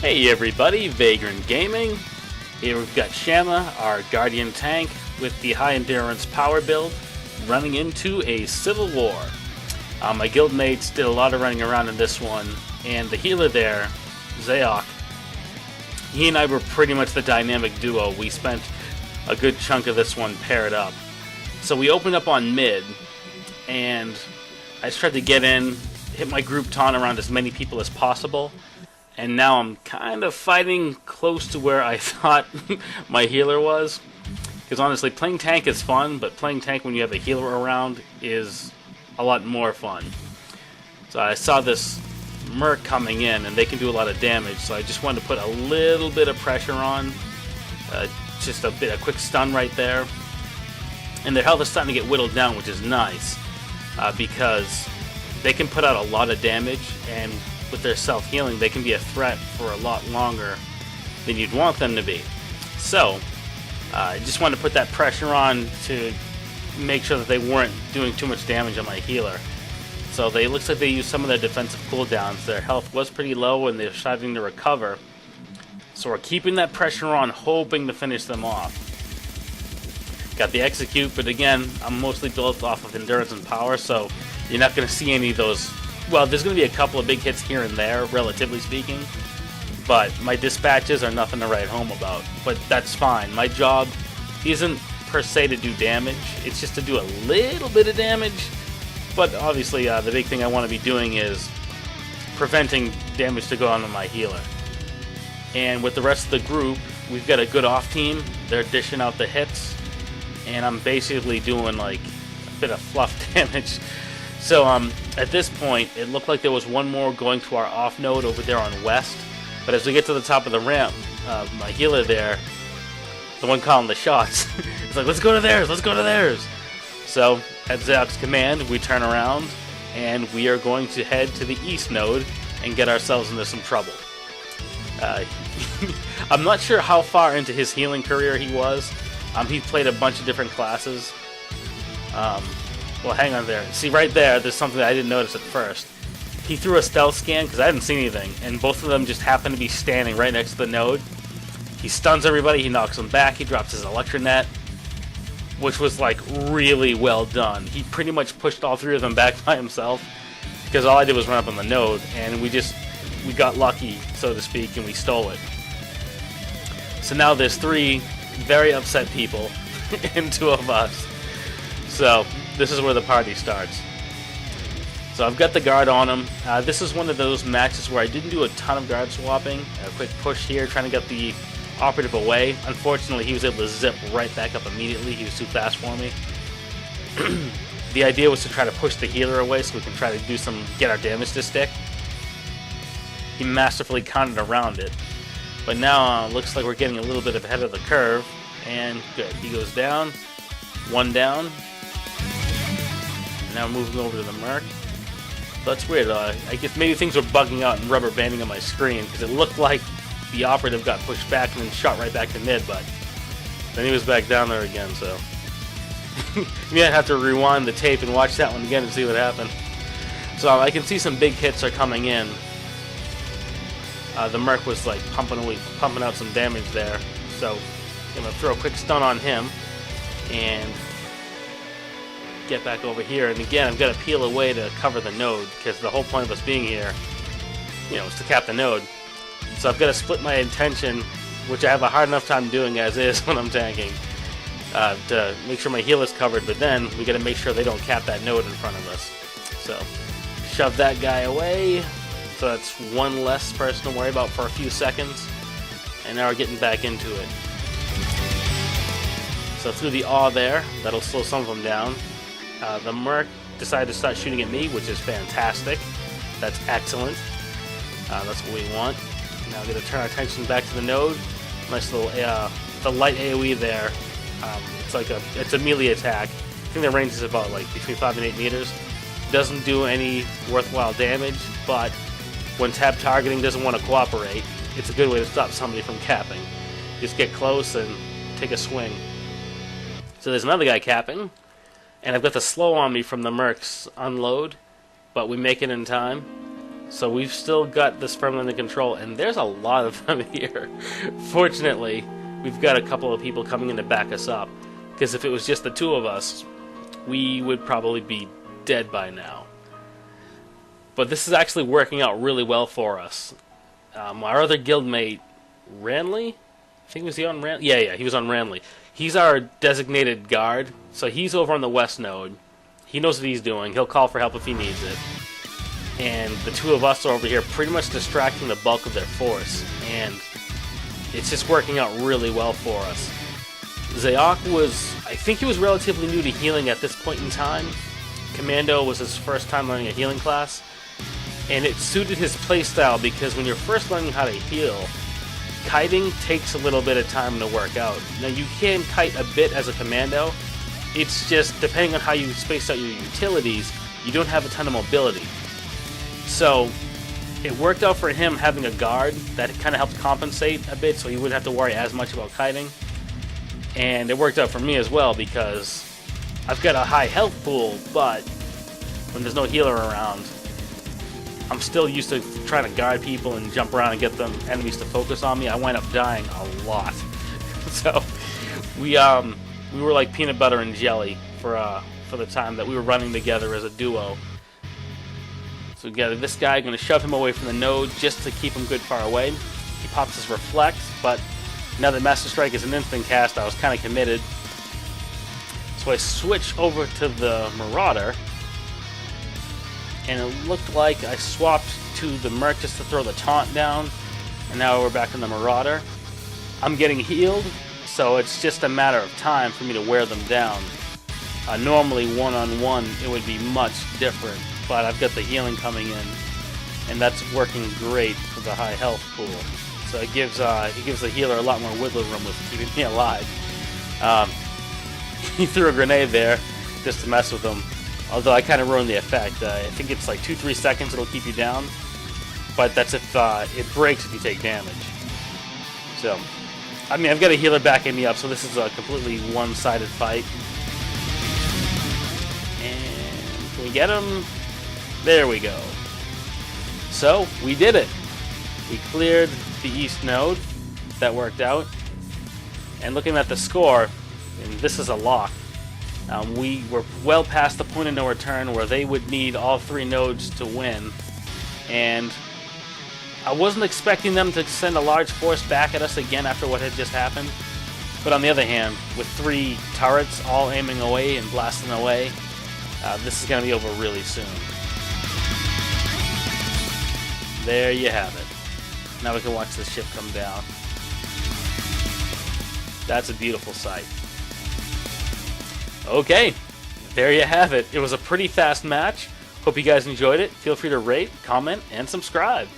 Hey everybody, Vagran Gaming. Here we've got Shama, our Guardian tank, with the high endurance power build, running into a civil war. My guildmates did a lot of running around in this one, and the healer there, Xaoc, he and I were pretty much the dynamic duo. We spent a good chunk of this one paired up. So we opened up on mid, and I just tried to get in, hit my group taunt around as many people as possible. And now I'm kind of fighting close to where I thought my healer was. Because honestly, playing tank is fun, but playing tank when you have a healer around is a lot more fun. So I saw this Merc coming in, and they can do a lot of damage, so I just wanted to put a little bit of pressure on. Just a quick stun right there. And their health is starting to get whittled down, which is nice. Because they can put out a lot of damage, and with their self-healing, they can be a threat for a lot longer than you'd want them to be. So, I just wanted to put that pressure on to make sure that they weren't doing too much damage on my healer. So it looks like they used some of their defensive cooldowns. Their health was pretty low and they're starting to recover. So we're keeping that pressure on, hoping to finish them off. Got the execute, but again, I'm mostly built off of endurance and power, so you're not going to see any of those. Well, there's going to be a couple of big hits here and there, relatively speaking, but my dispatches are nothing to write home about. But that's fine. My job isn't per se to do damage, it's just to do a little bit of damage. But obviously, the big thing I want to be doing is preventing damage to go on to my healer. And with the rest of the group, we've got a good off team. They're dishing out the hits, and I'm basically doing like a bit of fluff damage. So at this point, it looked like there was one more going to our off node over there on west. But as we get to the top of the ramp, my healer there, the one calling the shots, it's like, let's go to theirs, let's go to theirs. So at Xaoc's command, we turn around, and we are going to head to the east node and get ourselves into some trouble. I'm not sure how far into his healing career he was. He played a bunch of different classes. Well, hang on there. See, right there's something that I didn't notice at first. He threw a stealth scan because I didn't see anything, and both of them just happened to be standing right next to the node. He stuns everybody, he knocks them back, he drops his electronet, which was like really well done. He pretty much pushed all three of them back by himself because all I did was run up on the node, and we got lucky, so to speak, and we stole it. So now there's three very upset people and two of us. So this is where the party starts. So I've got the guard on him. This is one of those matches where I didn't do a ton of guard swapping. A quick push here, trying to get the operative away. Unfortunately, he was able to zip right back up immediately. He was too fast for me. The idea was to try to push the healer away so we can try to get our damage to stick. He masterfully countered around it. But now looks like we're getting a little bit ahead of the curve. And good. He goes down. One down. Now moving over to the Merc. That's weird. I guess maybe things were bugging out and rubber banding on my screen because it looked like the operative got pushed back and then shot right back to mid, but then he was back down there again, so you might have to rewind the tape and watch that one again and see what happened. So I can see some big hits are coming in. The Merc was like pumping out some damage there, so I'm going to throw a quick stun on him and get back over here. And again, I've got to peel away to cover the node because the whole point of us being here, is to cap the node. So I've got to split my attention, which I have a hard enough time doing as is when I'm tanking, to make sure my heal is covered. But then we got to make sure they don't cap that node in front of us. So shove that guy away. So that's one less person to worry about for a few seconds. And now we're getting back into it. So through the awe there, that'll slow some of them down. The Merc decided to start shooting at me, which is fantastic. That's excellent. That's what we want. Now we're going to turn our attention back to the node. Nice little the light AoE there. It's a melee attack. I think the range is about like between 5 and 8 meters. Doesn't do any worthwhile damage, but when tab targeting doesn't want to cooperate, it's a good way to stop somebody from capping. Just get close and take a swing. So there's another guy capping. And I've got the slow on me from the Mercs unload, but we make it in time. So we've still got this firmly under control, and there's a lot of them here. Fortunately, we've got a couple of people coming in to back us up, because if it was just the two of us, we would probably be dead by now. But this is actually working out really well for us. Our other guildmate, Ranley? I think was he on Ranley? Yeah, he was on Ranley. He's our designated guard, so he's over on the west node. He knows what he's doing. He'll call for help if he needs it. And the two of us are over here pretty much distracting the bulk of their force. And it's just working out really well for us. Xaoc I think he was relatively new to healing at this point in time. Commando was his first time learning a healing class. And it suited his playstyle because when you're first learning how to heal, kiting takes a little bit of time to work out. Now you can kite a bit as a commando. It's just, depending on how you space out your utilities, you don't have a ton of mobility. So, it worked out for him having a guard that kind of helped compensate a bit, so he wouldn't have to worry as much about kiting. And it worked out for me as well, because I've got a high health pool, but when there's no healer around, I'm still used to trying to guard people and jump around and get them enemies to focus on me. I wind up dying a lot. So, we were like peanut butter and jelly for the time that we were running together as a duo. So we got this guy, going to shove him away from the node just to keep him good far away. He pops his reflect, but now that Master Strike is an instant cast, I was kind of committed. So I switch over to the Marauder, and it looked like I swapped to the Merc just to throw the taunt down, and now we're back on the Marauder. I'm getting healed, so it's just a matter of time for me to wear them down. Normally one-on-one it would be much different, but I've got the healing coming in, and that's working great for the high health pool. So it gives the healer a lot more wiggle room with keeping me alive. He threw a grenade there just to mess with him, although I kind of ruined the effect. I think it's like 2-3 seconds it'll keep you down, but that's if it breaks if you take damage. So, I mean, I've got a healer backing me up, so this is a completely one-sided fight. And can we get him? There we go. So, we did it. We cleared the east node. That worked out. And looking at the score, and this is a lock, we were well past the point of no return where they would need all 3 nodes to win. And I wasn't expecting them to send a large force back at us again after what had just happened. But on the other hand, with 3 turrets all aiming away and blasting away, this is going to be over really soon. There you have it. Now we can watch the ship come down. That's a beautiful sight. Okay, there you have it. It was a pretty fast match. Hope you guys enjoyed it. Feel free to rate, comment, and subscribe.